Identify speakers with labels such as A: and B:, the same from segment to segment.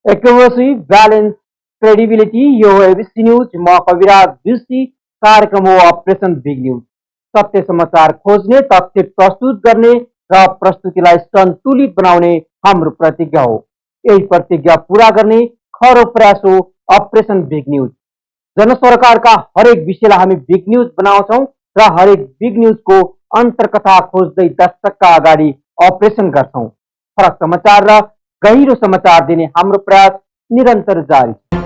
A: Accuracy, balance, credibility, यो ABC news म कविराज दृष्टि कार्यक्रम हो अपरेसन बिग न्यूज। सत्य समाचार खोज्ने, तथ्य प्रस्तुत गर्ने र प्रस्तुतिलाई सन्तुलित बनाउने हाम्रो प्रतिज्ञा हो। यही प्रतिज्ञा पूरा गर्ने खरो प्रयास हो अपरेसन बिग न्यूज। जनसरकारका हरेक विषयलाई हामी बिग न्यूज बनाउँछौँ र हरेक बिग न्यूजको अन्तर्कथा खोज्दै दशकका अगाडि अपरेसन गर्छौँ। फरक समाचार र गहिरो समाचार दिने हाम्रो प्रयास निरन्तर जारी छ।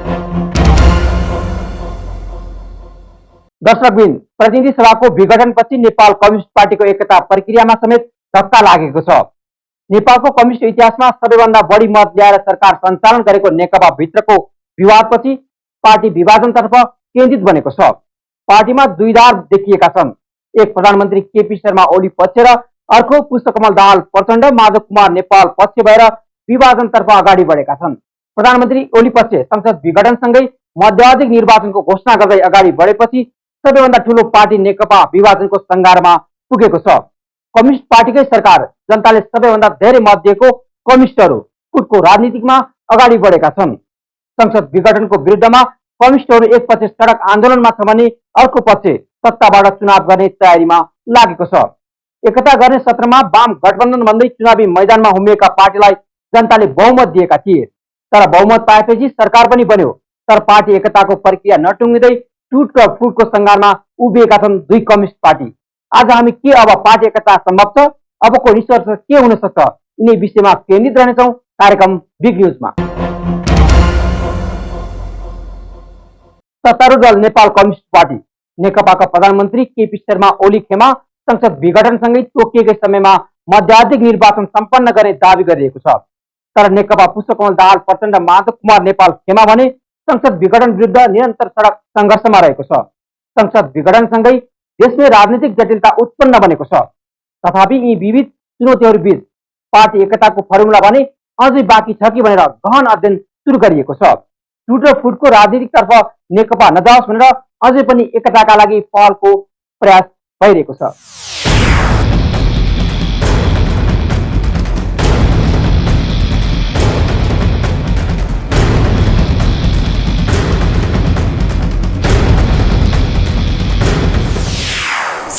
A: दर्शकबिन, प्रतिनिधि सभाको विघटनपछि नेपाल कम्युनिस्ट पार्टीको एकता प्रक्रियामा समेत धक्का लागेको छ। नेपालको कम्युनिस्ट इतिहासमा सबैभन्दा बढी मत ल्याएर सरकार सञ्चालन गरेको नेकपा भित्रको विवादपछि पार्टी विभाजनतर्फ केन्द्रित बनेको छ। पार्टीमा दुईधार देखिएका छन्। एक प्रधानमन्त्री केपी शर्मा ओली पक्ष र अर्को पुष्पकमल दाहाल प्रचण्ड माधव कुमार नेपाल पक्ष भएर विभाजनतर्फ अगाडि बढेका छन्। प्रधानमन्त्री ओली पक्ष संसद विघटनसँगै मध्यावधि निर्वाचनको घोषणा गर्दै अगाडि बढेपछि सबैभन्दा ठूलो पार्टी नेकपा विभाजनको सङ्घारमा पुगेको छ। कम्युनिस्ट पार्टीकै सरकार, जनताले सबैभन्दा धेरै मत दिएको कम्युनिस्टहरू फुटको राजनीतिमा अगाडि बढेका छन्। संसद विघटनको विरुद्धमा कम्युनिस्टहरू एक पक्ष सडक आन्दोलनमा छ भने अर्को पक्ष सत्ताबाट चुनाव गर्ने तयारीमा लागेको छ। एकता गर्ने सत्रमा वाम गठबन्धन भन्दै चुनावी मैदानमा उभिएका पार्टीलाई जनताले बहुमत दिएका थिए, तर बहुमत पाएपछि सरकार पनि बन्यो। तर पार्टी एकताको प्रक्रिया नटुङ्गिँदै टुट र फुटको सङ्घारमा उभिएका छन् दुई कम्युनिस्ट पार्टी। आज हामी के अब पार्टी एकता सम्भव छ, अबको निष्कर्ष के हुन सक्छ, यिनै विषयमा केन्द्रित रहनेछौँ कार्यक्रम बिग न्यूजमा। सत्तारूढ दल नेपाल कम्युनिस्ट पार्टी नेकपाका प्रधानमन्त्री केपी शर्मा ओली खेमा संसद विघटनसँगै तोकिएकै समयमा मध्यावधिक निर्वाचन सम्पन्न गर्ने दावी गरिएको छ। तर नेकपा पुष्पकमल दाहाल प्रचण्ड माधव कुमार नेपाल खेमा भने संसद विघटन विरुद्ध निरन्तर सडक सङ्घर्षमा रहेको छ। संसद विघटनसँगै देशमै राजनीतिक जटिलता उत्पन्न बनेको छ। तथापि यी विविध चुनौतीहरू बीच पार्टी एकताको फर्मुला भने अझै बाँकी छ कि भनेर गहन अध्ययन सुरु गरिएको छ। टुट र फुटको राजनीतितर्फ नेकपा नजाओस् भनेर अझै पनि एकताका लागि पहलको प्रयास भइरहेको छ।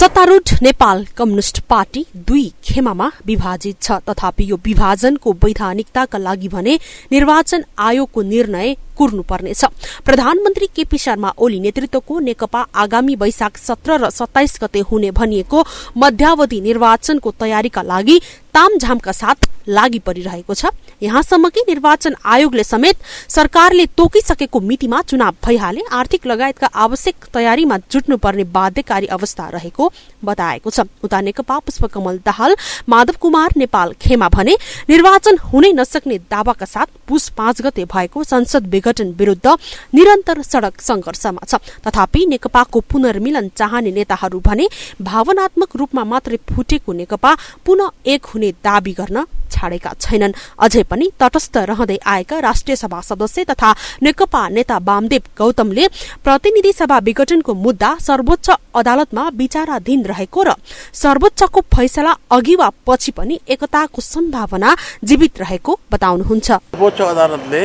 B: सत्तारूढ नेपाल कम्युनिस्ट पार्टी दुई खेमामा विभाजित छ। तथापि यो विभाजनको वैधानिकताका लागि भने निर्वाचन आयोगको निर्णय कुर्नुपर्नेछ। प्रधानमन्त्री केपी शर्मा ओली नेतृत्वको नेकपा आगामी वैशाख 17 र 27 गते हुने भनिएको मध्यावधि निर्वाचनको तयारीका लागि तामझामका साथ लागि परिरहेको छ। यहाँसम्म कि निर्वाचन आयोगले समेत सरकारले तोकिसकेको मितिमा चुनाव भइहाले आर्थिक लगायतका आवश्यक तयारीमा जुट्नुपर्ने बाध्यकारी अवस्था रहेको बताएको छ। उता नेकपा पुष्पकमल दाहाल माधव कुमार नेपाल खेमा भने निर्वाचन हुनै नसक्ने दावाका साथ पुस 5 गते भएको संसद विघटन विरुद्ध निरन्तर सडक संघर्षमा छ। तथापि नेकपाको पुनर्मिलन चाहने नेताहरू भने भावनात्मक रूपमा मात्रै फुटेको नेकपा पुनः एक हुने दावी गर्न छाडेका छैनन्। अझै पनि तटस्थ रहँदै आएका राष्ट्रिय सभा सदस्य तथा नेकपा नेता वामदेव गौतमले प्रतिनिधि सभा विघटनको मुद्दा सर्वोच्च अदालतमा विचाराधीन रहेको र सर्वोच्चको फैसला अघि वा पछि पनि एकताको सम्भावना जीवित रहेको बताउनुहुन्छ।
C: सर्वोच्च अदालतले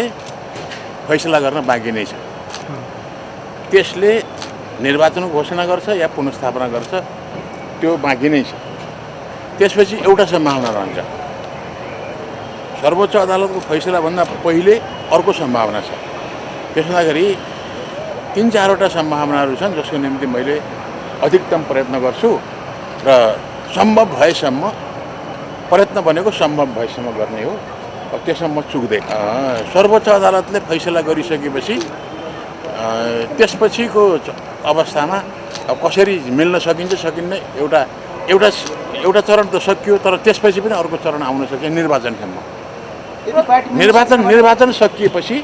C: फैसला गर्न बाँकी नै छ। त्यसले निर्वाचनको घोषणा गर्छ या पुनर्स्थापना गर्छ, त्यो बाँकी नै छ। त्यसपछि एउटा सम्भावना रहन्छ, सर्वोच्च अदालतको फैसलाभन्दा पहिले अर्को सम्भावना छ। त्यसो हुँदाखेरि 3-4वटा सम्भावनाहरू छन् जसको निम्ति मैले अधिकतम प्रयत्न गर्छु र सम्भव भएसम्म, प्रयत्न भनेको सम्भव भएसम्म गर्ने हो। त्यसमा म चुक्दै सर्वोच्च अदालतले फैसला गरिसकेपछि त्यसपछिको अवस्थामा कसरी मिल्न सकिन्छ सकिन्न, एउटा चरण त सकियो, तर त्यसपछि पनि अर्को चरण आउन सक्यो निर्वाचनसम्म। निर्वाचन सकिएपछि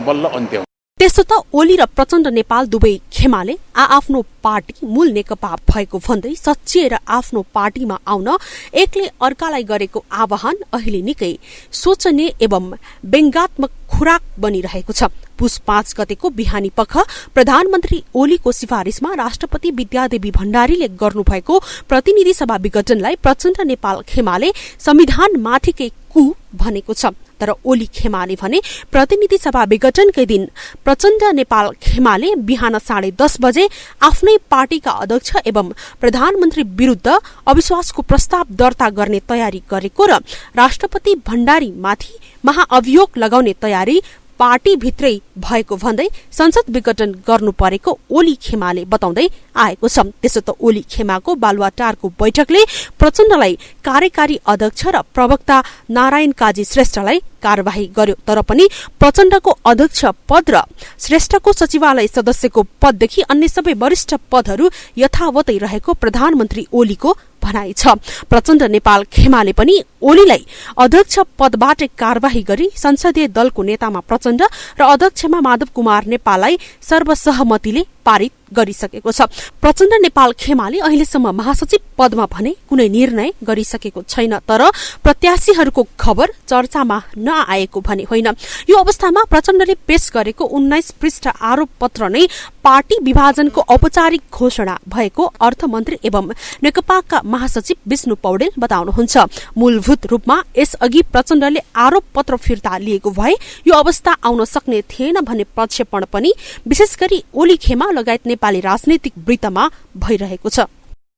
C: बल्ल अन्त्य।
B: त्यसो त ओली र प्रचण्ड नेपाल दुवै खेमाले आफ्नो पार्टी मूल नेकपा भएको भन्दै सच्चिएर आफ्नो पार्टीमा आउन एकले अर्कालाई गरेको आह्वान अहिले निकै सोचनीय एवं व्यङ्ग्यात्मक खुराक बनिरहेको छ। पुस 5 गतेको बिहानी पख प्रधानमन्त्री ओलीको सिफारिसमा राष्ट्रपति विद्यादेवी भण्डारीले गर्नुभएको प्रतिनिधि सभा विघटनलाई प्रचण्ड नेपाल खेमाले संविधान माथिकै कु भनेको छ। तर ओली खेमाले भने प्रतिनिधि सभा विघटनकै दिन प्रचण्ड नेपाल खेमाले बिहान 10:30 बजे आफ्नै पार्टीका अध्यक्ष एवं प्रधानमन्त्री विरुद्ध अविश्वासको प्रस्ताव दर्ता गर्ने तयारी गरेको र राष्ट्रपति भण्डारीमाथि महाअभियोग लगाउने तयारी पार्टीभित्रै भएको भन्दै संसद विघटन गर्नु परेको ओली खेमाले बताउँदै आएको छ। त्यसो त ओली खेमाको बालुवाटारको बैठकले प्रचण्डलाई कार्यकारी अध्यक्ष र प्रवक्ता नारायण काजी श्रेष्ठलाई कार्यवाही गर्यो, तर पनि प्रचण्डको अध्यक्ष पद र श्रेष्ठको सचिवालय सदस्यको पददेखि अन्य सबै वरिष्ठ पदहरू यथावतै रहेको प्रधानमन्त्री ओलीको भनाइ छ। प्रचण्ड नेपाल खेमाले पनि ओलीलाई अध्यक्ष पदबाट कार्यवाही गरी संसदीय दलको नेतामा प्रचण्ड र अध्यक्षमा माधव कुमार नेपाललाई सर्वसहमतिले पारित गरिसकेको छ। प्रचण्ड नेपाल खेमाले अहिलेसम्म महासचिव पदमा भने कुनै निर्णय गरिसकेको छैन, तर प्रत्याशीहरूको खबर चर्चामा नआएको भने होइन। यो अवस्थामा प्रचण्डले पेश गरेको 19 पृष्ठ आरोप पत्र नै पार्टी विभाजनको औपचारिक घोषणा भएको अर्थमन्त्री एवं नेकपाका महासचिव विष्णु पौडेल बताउनुहुन्छ। मूलभूत रूपमा यसअघि प्रचण्डले आरोप पत्र फिर्ता लिएको भए यो अवस्था आउन सक्ने थिएन भन्ने प्रक्षेपण पनि विशेष गरी ओली खेमा लगायत नेपाली राजनैतिक वृत्तमा भइरहेको छ।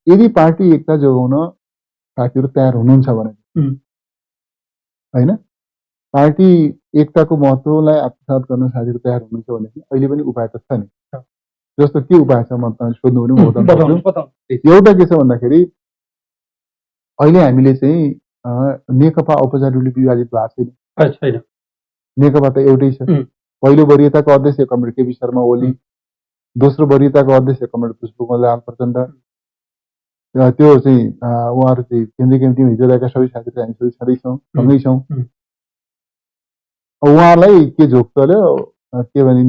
D: यदि पार्टी एकता जोगाउन साथीहरू तयार हुनुहुन्छ भने हैन, पार्टी एकताको महत्त्वलाई आत्मसात गर्न साथीहरू तयार हुनुहुन्छ भने अहिले पनि उपाय त छ नि। जस्तो के उपाय छ म तपाईँ सोध्नु भने म बताउँछु। एउटा के छ भन्दाखेरि अहिले हामीले चाहिँ नेकपा औपचारिक रूपले विभाजित भएको छैन। नेकपा त एउटै छ। पहिलो वरियताको अध्यक्ष कमरेड केपी शर्मा ओली, दोस्रो वरियताको अध्यक्ष कमरेड पुष्पकमल प्रचण्ड, त्यो चाहिँ उहाँहरू चाहिँ केन्द्रीय कमिटीमा हिजो रहेका सबै साथीहरू हामी सबै सँगै छौँ। उहाँलाई के झोक चल्यो के भने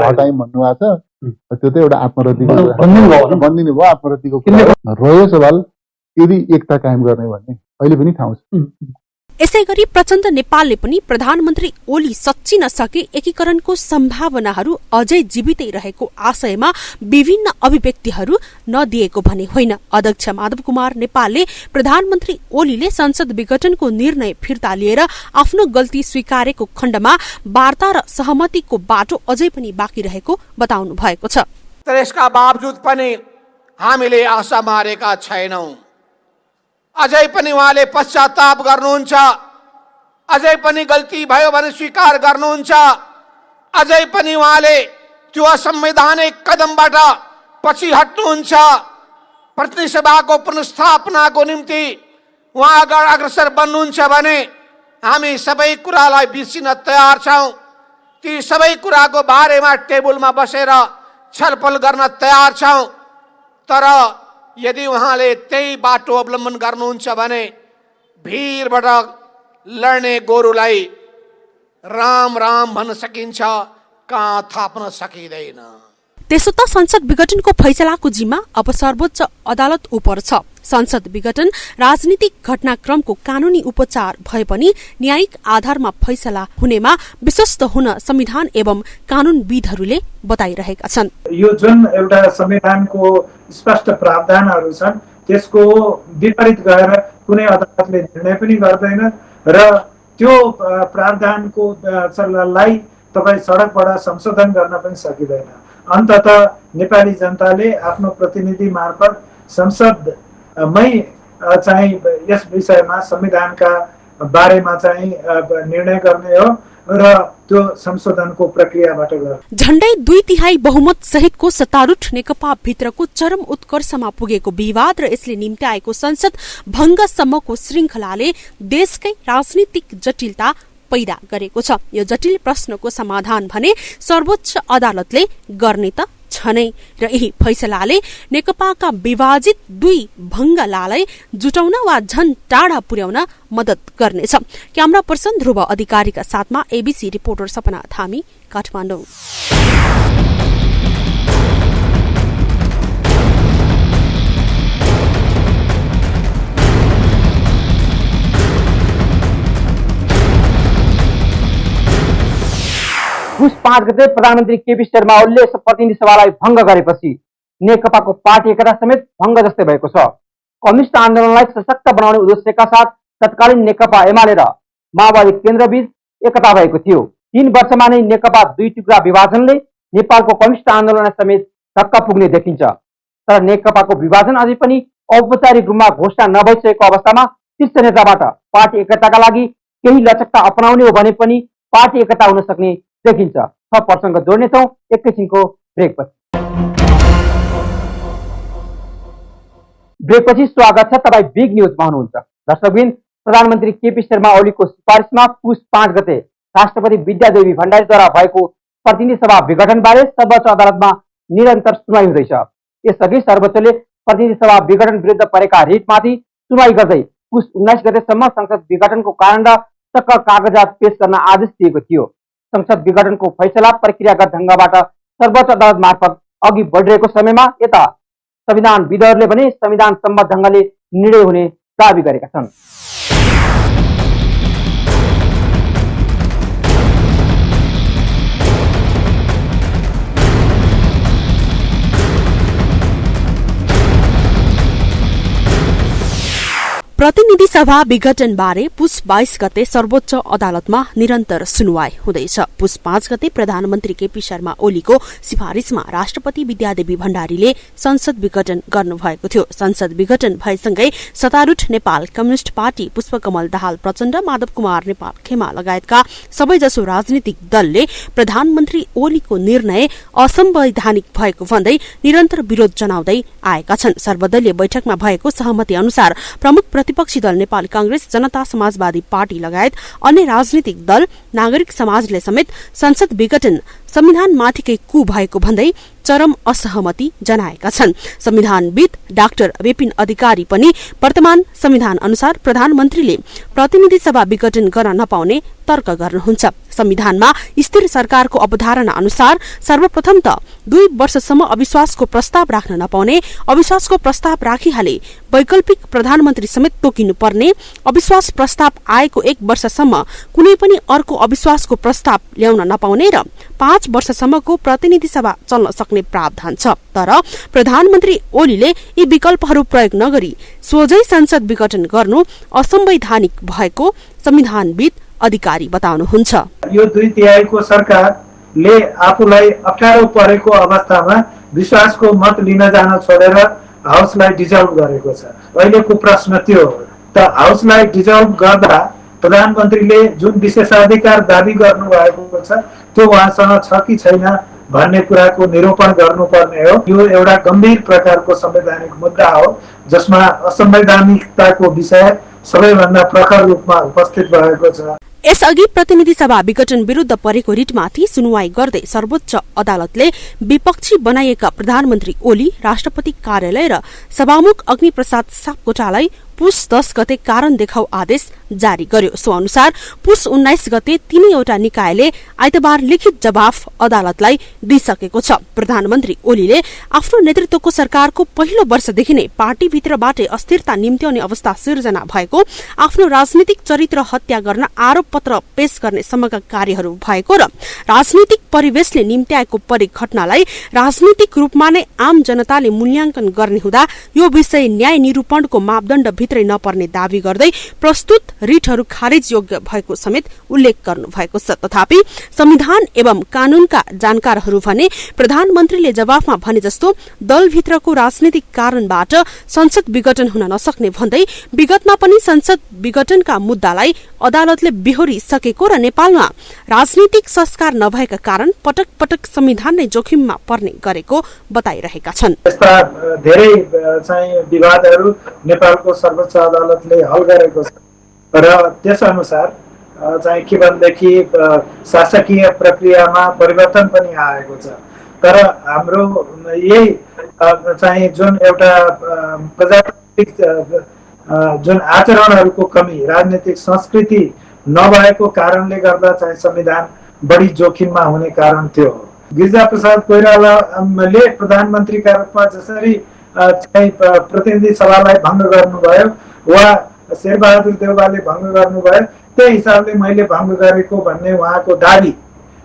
D: हटाइम भन्नुभएको छ, त्यो त एउटा आत्मरतिको बनिदिनु भयो। आत्मरतिको रह्यो सवाल यदि एकता कायम गर्ने भन्ने अहिले पनि ठाउँ छ।
B: यसै गरी प्रचण्ड नेपालले पनि प्रधानमन्त्री ओली सच्चिन सके एकीकरणको सम्भावनाहरू अझै जीवितै रहेको आशयमा विभिन्न अभिव्यक्तिहरू नदिएको भने होइन। अध्यक्ष माधव कुमार नेपालले प्रधानमन्त्री ओलीले संसद विघटनको निर्णय फिर्ता लिएर आफ्नो गल्ती स्वीकारेको खण्डमा वार्ता र सहमतिको बाटो अझै पनि बाँकी रहेको बताउनु भएको छ।
E: तर यसका बावजुद पनि हामीले आशा मारेका छैनौं। अझै पनि उहाँले पश्चाताप गर्नुहुन्छ, अझै पनि गल्ती भयो भने स्वीकार गर्नुहुन्छ, अझै पनि उहाँले त्यो असंवैधानिक कदमबाट पछि हट्नुहुन्छ। प्रतिनिधि सभाको पुनर्स्थापनाको निम्ति उहाँ अग्रसर बन्नुहुन्छ भने हामी सबै कुरालाई बिर्सिन तयार छौं। ती सबै कुराको बारेमा टेबलमा बसेर छलफल गर्न तयार छौं। तर यदि उहाँले त्यही बाटो अवलम्बन गर्नुहुन्छ भने भिरबाट लड्ने गोरुलाई राम राम भन्न सकिन्छ, कहाँ थाप्न सकिँदैन।
B: त्यसो त संसद विघटनको फैसलाको जिम्मा अब सर्वोच्च अदालत उपर छ। संसद विघटन राजनीतिक घटनाक्रमको कानूनी उपचार भए पनि न्यायिक आधारमा फैसला हुनेमा विश्वस्त हुन संविधान एवं कानूनविदहरूले बताइरहेका छन्।
F: यो जुन एउटा संविधानको स्पष्ट प्रावधानहरू छन् त्यसको विपरीत गएर कुनै अदालतले निर्णय पनि गर्दैन र त्यो प्रावधानको लाई तपाईँ सडकबाट संशोधन गर्न पनि सकिँदैन। अन्ततः नेपाली जनताले आफ्नो प्रतिनिधि मार्फत संसदमै चाहिँ यस विषयमा संविधानका बारेमा चाहिँ निर्णय गर्ने हो र त्यो संशोधनको प्रक्रियाबाट गर्छ।
B: झण्डै 2/3 बहुमत सहितको सत्तारूढ नेकपा भित्रको चरम उत्कर्षमा पुगेको विवाद र यसले निम्त्याएको संसद भङ्गसम्मको श्रृङ्खलाले देशकै राजनीतिक जटिलता पैदा गरेको छ। यो जटिल प्रश्नको समाधान भने सर्वोच्च अदालतले गर्ने त छ नै र यही फैसलाले नेकपाका विभाजित 2 भङ्गलालाई जुटाउन वा झन टाढा पुर्याउन मद्दत गर्नेछ। क्यामेरा पर्सन ध्रुव अधिकारीका साथमा एबीसी रिपोर्टर सपना थामी, काठमाडौँ।
A: पुस 5 गते प्रधानमन्त्री केपी शर्मा ओलीले प्रतिनिधि सभालाई भङ्ग गरेपछि नेकपाको पार्टी एकता समेत भङ्ग जस्तै भएको छ। कम्युनिस्ट आन्दोलनलाई सशक्त बनाउने उद्देश्यका साथ तत्कालीन नेकपा एमाले र माओवादी केन्द्रबीच एकता भएको थियो। 3 वर्षमा नै नेकपा दुई टुक्रा विभाजनले नेपालको कम्युनिस्ट आन्दोलनलाई समेत धक्का पुग्ने देखिन्छ। तर नेकपाको विभाजन अझै पनि औपचारिक रूपमा घोषणा नभइसकेको अवस्थामा शीर्ष नेताबाट पार्टी एकताका लागि केही लचकता अपनाउने हो भने पनि पार्टी एकता हुन सक्ने देखिन्छ। थप प्रसङ्ग जोड्नेछौँ एकैछिनको ब्रेकपछि। ब्रेकपछि स्वागत छ, तपाईँ बिग न्युजमा हुनुहुन्छ। दर्शकबिन, प्रधानमन्त्री केपी शर्मा ओलीको सिफारिसमा पुस 5 गते राष्ट्रपति विद्यादेवी भण्डारीद्वारा भएको प्रतिनिधि सभा विघटनबारे सर्वोच्च अदालतमा निरन्तर सुनवाई हुँदैछ। यसअघि सर्वोच्चले प्रतिनिधि सभा विघटन विरुद्ध परेका रिटमाथि सुनवाई गर्दै पुस 19 गतेसम्म संसद विघटनको कारण र सक्कल कागजात पेश गर्न आदेश दिएको थियो। संसद विघटनको फैसला प्रक्रियागत ढङ्गबाट सर्वोच्च अदालत मार्फत अघि बढिरहेको समयमा यता संविधानविदहरूले भने संविधान सम्मत ढङ्गले निर्णय हुने दावी गरेका छन्।
B: प्रतिनिधि सभा विघटन बारे पुस 22 गते सर्वोच्च अदालतमा निरन्तर सुनवाई हुँदैछ। पुस 5 गते प्रधानमन्त्री केपी शर्मा ओलीको सिफारिसमा राष्ट्रपति विद्यादेवी भण्डारीले संसद विघटन गर्नुभएको थियो। संसद विघटन भएसँगै सत्तारूढ नेपाल कम्युनिष्ट पार्टी, पुष्पकमल दाहाल प्रचण्ड, माधव कुमार नेपाल खेमा लगायतका सबैजसो राजनीतिक दलले प्रधानमन्त्री ओलीको निर्णय असंवैधानिक भएको भन्दै निरन्तर विरोध जनाउँदै आएका छन्। सर्वदलीय बैठकमा भएको सहमति अनुसार प्रमुख प्रतिपक्षी दल नेपाली कांग्रेस, जनता समाजवादी पार्टी लगायत अन्य राजनीतिक दल, नागरिक समाजले समेत संसद विघटन संविधानमाथिकै कु भएको भन्दै चरम असहमति जनाएका छन्। संविधानविद डाक्टर विपिन अधिकारी पनि वर्तमान संविधान अनुसार प्रधानमन्त्रीले प्रतिनिधि सभा विघटन गर्न नपाउने तर्क गर्नुहुन्छ। संविधानमा स्थिर सरकारको अवधारणा अनुसार सर्वप्रथम त 2 वर्षसम्म अविश्वासको प्रस्ताव राख्न नपाउने, अविश्वासको प्रस्ताव राखिहाले वैकल्पिक प्रधानमन्त्री समेत तोकिनु पर्ने, अविश्वास प्रस्ताव आएको 1 वर्षसम्म कुनै पनि अर्को अविश्वासको प्रस्ताव ल्याउन नपाउने र 5 वर्षसम्मको प्रतिनिधि सभा चल्न सक्ने प्रावधान छ। तर प्रधानमन्त्री ओलीले यी विकल्पहरू प्रयोग नगरी सोझै संसद विघटन गर्नु असंवैधानिक भएको संविधानविद अधिकारी बताउनुहुन्छ।
F: यो 2/3 सरकारले आफूलाई अप्ठ्यारो परेको अवस्थामा विश्वासको मत लिन जान छोडेर हाउसलाई डिजल्भ गरेको छ। अहिलेको प्रश्न त्यो हो, त हाउसलाई डिजल्भ गर्दा प्रधानमन्त्रीले जुन विशेषाधिकार दाबी गर्नु भएको छ त्यो उहाँसँग छ कि छैन भन्ने कुराको निरूपण गर्नुपर्ने हो। यो एउटा गम्भीर प्रकारको संवैधानिक मुद्दा हो जसमा असंवैधानिकताको विषय सबैभन्दा प्रखर रूपमा उपस्थित भएको छ।
B: यसअघि प्रतिनिधि सभा विघटन विरुद्ध परेको रिटमाथि सुनवाई गर्दै सर्वोच्च अदालतले विपक्षी बनाइएका प्रधानमन्त्री ओली, राष्ट्रपति कार्यालय र सभामुख अग्निप्रसाद सापकोटालाई पुस 10 गते कारण देखाउ आदेश जारी गर्यो। सो अनुसार पुस 19 गते तीनैवटा निकायले आइतबार लिखित जवाफ अदालतलाई दिइसकेको छ। प्रधानमन्त्री ओलीले आफ्नो नेतृत्वको सरकारको पहिलो वर्षदेखि नै पार्टीभित्रबाटै अस्थिरता निम्त्याउने अवस्था सिर्जना भएको, आफ्नो राजनीतिक चरित्र हत्या गर्न आरोप पत्र पेश गर्ने सम्मका कार्यहरू भएको र राजनीतिक परिवेशले निम्त्याएको परिघटनालाई राजनीतिक रूपमा नै आम जनताले मूल्याङ्कन गर्ने हुँदा यो विषय न्याय निरूपणको मापदण्ड भित्रै नपर्ने दावी गर्दै प्रस्तुत रिटहरू खारेज योग्य भएको समेत उल्लेख गर्नु भएको छ। तथापि संविधान एवं कानूनका जानकारहरू भने प्रधानमन्त्रीले जवाफमा भने जस्तो दलभित्रको राजनीतिक कारणबाट संसद विघटन हुन नसक्ने भन्दै विगतमा पनि संसद विघटनका मुद्दालाई अदालतले बिहोरी सकेको र नेपालमा राजनीतिक संस्कार नभएका कारण पटक पटक संविधान नै जोखिममा पर्ने गरेको बताइरहेका छन्।
F: यस्ता धेरै चाहिँ विवादहरू नेपालको सर्वोच्च अदालतले हल गरेको छ र त्यसअनुसार चाहिँ के भनेदेखि शासकीय प्रक्रियामा परिवर्तन पनि आएको छ। तर हाम्रो यही चाहिँ जुन एउटा प्रजातान्त्रिक जुन आचरणहरूको कमी, राजनीतिक संस्कृति नभएको कारणले गर्दा चाहिँ संविधान बढी जोखिममा हुने कारण त्यो हो। गिरिजाप्रसाद कोइरालाले प्रधानमन्त्रीका रूपमा जसरी चाहिँ प्रतिनिधि सभालाई भङ्ग गर्नुभयो वा शेरबहादुर देउवाले भङ्ग गर्नुभयो, त्यही हिसाबले मैले भङ्ग गरेको भन्ने उहाँको दाबी,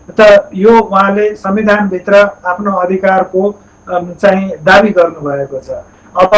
F: त यो उहाँले संविधानभित्र आफ्नो अधिकारको चाहिँ दाबी गर्नुभएको छ। अब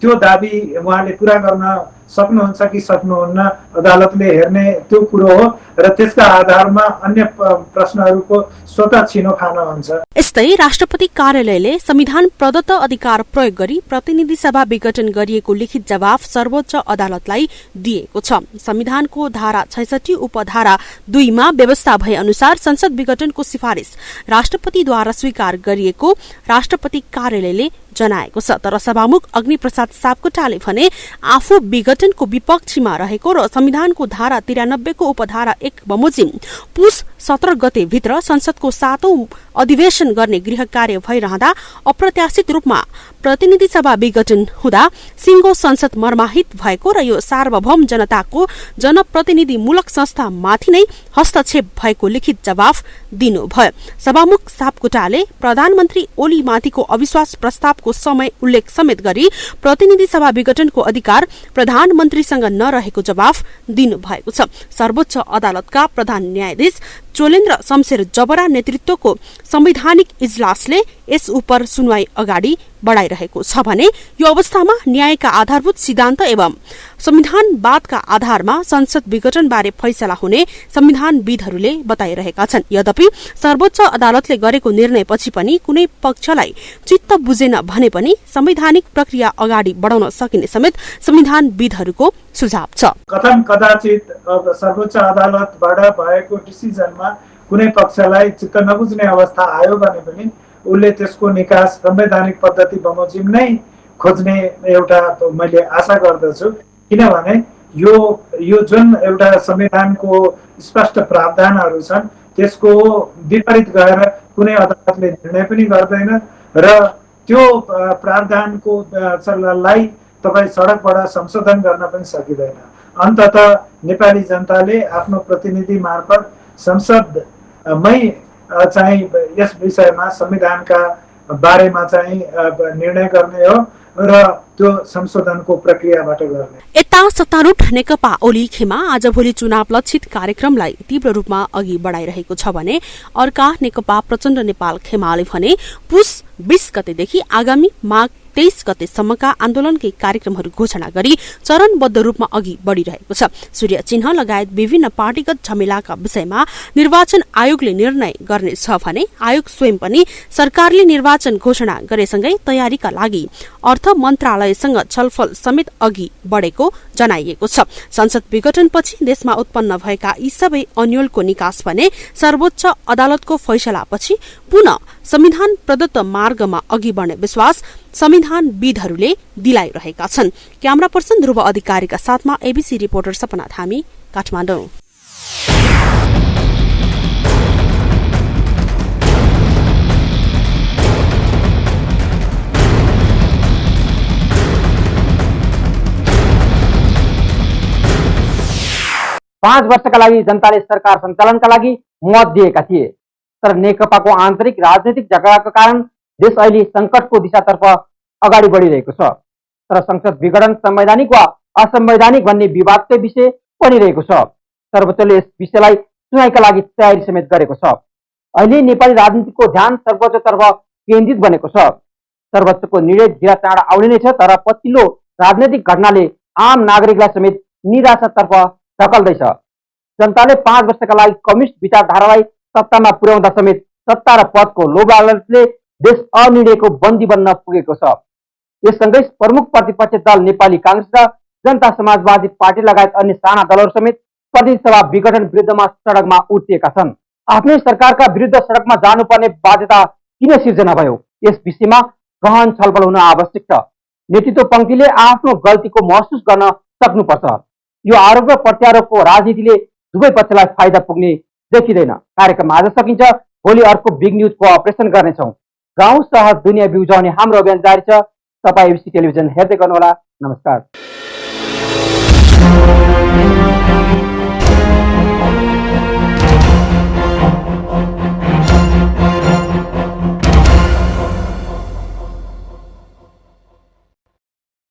F: त्यो दाबी उहाँले पुरा गर्न सक्नुहुन्छ कि सक्नुहुन्न अदालतले हेर्ने त्यो कुरो हो र त्यसका आधारमा अन्य प्रश्नहरूको स्वतः छिनोफानो हुन्छ।
B: यस्तै राष्ट्रपति कार्यालयले संविधान प्रदत्त अधिकार प्रयोग गरी प्रतिनिधि सभा विघटन गरिएको लिखित जवाफ सर्वोच्च अदालतलाई दिएको छ। संविधानको धारा 66 उपधारा 2 मा व्यवस्था भए अनुसार संसद विघटनको सिफारिश राष्ट्रपतिद्वारा स्वीकार गरिएको राष्ट्रपति कार्यालयले जनाएको छ। तर सभामुख अग्निप्रसाद सापकोटाले भने आफू विघटनको विपक्षमा रहेको र संविधानको धारा 93 को उपधारा 1 बमोजिम पुस 17 गते भित्र संसदको 7औं अधिवेशन गर्ने गृह कार्य भइरहँदा अप्रत्याशित रूपमा प्रतिनिधि सभा विघटन हुँदा सिंगो संसद मर्माहित भएको र यो सार्वभौम जनताको जनप्रतिनिधिमूलक संस्थामाथि नै हस्तक्षेप भएको लिखित जवाफ दिनुभयो। सभामुख सापकोटाले प्रधानमन्त्री ओलीमाथिको अविश्वास प्रस्तावको समय उल्लेख समेत गरी प्रतिनिधि सभा विघटनको अधिकार प्रधानमन्त्रीसँग नरहेको जवाफ दिनुभएको छ। सर्वोच्च अदालतका प्रधान न्यायाधीश चोलेन्द्र शमशेर जबरा नेतृत्वको संवैधानिक इजलासले यस उपर सुनवाई अगाडि बढ़ाइरहेको छ भने यो अवस्थामा न्यायका आधारभूत सिद्धान्त एवं संविधानवादका आधारमा संसद विघटनबारे फैसला हुने संविधानविदहरूले बताइरहेका छन्। यद्यपि सर्वोच्च अदालतले गरेको निर्णयपछि पनि कुनै पक्षलाई चित्त बुझेन भने पनि संवैधानिक प्रक्रिया अगाडि बढ़ाउन सकिने समेत संविधानविदहरूको सुझाव छ।
F: कथन कदाचित सर्वोच्च अदालतबाट भएको डिसिजनमा कुनै पक्षलाई चित्त नबुझ्ने अवस्था आयो भने पनि उसले त्यसको निकास संवैधानिक पद्धति बमोजिम नै खोज्ने एउटा मैले आशा गर्दछु। किनभने यो जुन एउटा संविधानको स्पष्ट प्रावधानहरू छन् त्यसको विपरीत गएर कुनै अदालतले निर्णय पनि गर्दैन र त्यो प्रावधानको लाई तपाईँ सडकबाट संशोधन गर्न पनि सकिँदैन। अन्ततः नेपाली जनताले आफ्नो प्रतिनिधि मार्फत संसदमै चाहिँ यस विषयमा संविधानका बारेमा चाहिँ निर्णय गर्ने हो र त्यो संशोधनको प्रक्रियाबाट गर्ने।
B: यता सत्तारूढ नेकपा ओली खेमा आज भोलि चुनाव लक्षित कार्यक्रमलाई तीव्र रूपमा अघि बढ़ाइरहेको छ भने अर्का नेकपा प्रचण्ड नेपाल खेमाले भने पुस 20 गतेदेखि आगामी माघ 23 गतेसम्मका आन्दोलनकै कार्यक्रमहरू घोषणा गरी चरणबद्ध रूपमा अघि बढ़िरहेको छ। सूर्य चिन्ह लगायत विभिन्न पार्टीगत झमेलाका विषयमा निर्वाचन आयोगले निर्णय गर्नेछ भने आयोग स्वयं पनि सरकारले निर्वाचन घोषणा गरेसँगै तयारीका लागि अर्थ मन्त्रालयसँग छलफल समेत अघि बढ़ेको जनाइएको छ। संसद विघटनपछि देशमा उत्पन्न भएका यी सबै अन्योलको निकास भने सर्वोच्च अदालतको फैसलापछि पुनः संविधान प्रदत्त मार्गमा अघि बढ़ने विश्वास संविधानविदहरूले दिलाइरहेका छन्। क्यामेरा पर्सन ध्रुव अधिकारीका साथमा एबीसी रिपोर्टर सपना थामी, काठमाडौँ।
A: पाँच वर्षका लागि जनताले सरकार सञ्चालनका लागि मत दिएका थिए, तर नेकपाको आन्तरिक राजनीतिक झगडाका कारण देश अहिले संकटको दिशातर्फ अगाडि बढिरहेको छ। तर संसद विघटन संवैधानिक वा असंवैधानिक भन्ने विवादकै विषय पनि रहेको छ। सर्वोच्चले यस विषयलाई सुनाइका लागि तयारी समेत गरेको छ। अहिले नेपाली राजनीतिको ध्यान सर्वोच्चतर्फ केन्द्रित बनेको छ। सर्वोच्चको निर्णय ढिला चाँडा आउने नै छ, तर पछिल्लो राजनैतिक घटनाले आम नागरिकलाई समेत निराशातर्फ धकल्दैछ। जनताले 5 वर्षका लागि कम्युनिस्ट विचारधारालाई सत्तामा पुर्याउँदा समेत सत्ता र पदको लोभ लालचले देश अनिर्णयको बन्दी बन्न पुगेको छ। यससँगै प्रमुख प्रतिपक्ष दल नेपाली कांग्रेस र जनता समाजवादी पार्टी लगायत अन्य साना दलहरू समेत प्रतिनिधि सभा विघटन विरुद्धमा सडकमा उत्रिएका छन्। आफ्नै सरकारका विरुद्ध सडकमा जानुपर्ने बाध्यता किन सिर्जना भयो, यस विषयमा गहन छलफल हुन आवश्यक छ। नेतृत्व पंक्तिले आफ्नो गल्तीको महसुस गर्न सक्नुपर्छ। यो आरोप र प्रत्यारोपको राजनीतिले दुवै पक्षलाई फाइदा पुग्ने देखिँदैन। कार्यक्रम आज सकिन्छ, भोलि अर्को बिग न्यूज कोअपरेसन गर्नेछौँ। गाउँ सहर दुनियाँ बिउजाउने हाम्रो अभियान जारी छ। तपाईँ एबीसी टेलिभिजन हेर्दै गर्नुहोला। नमस्कार।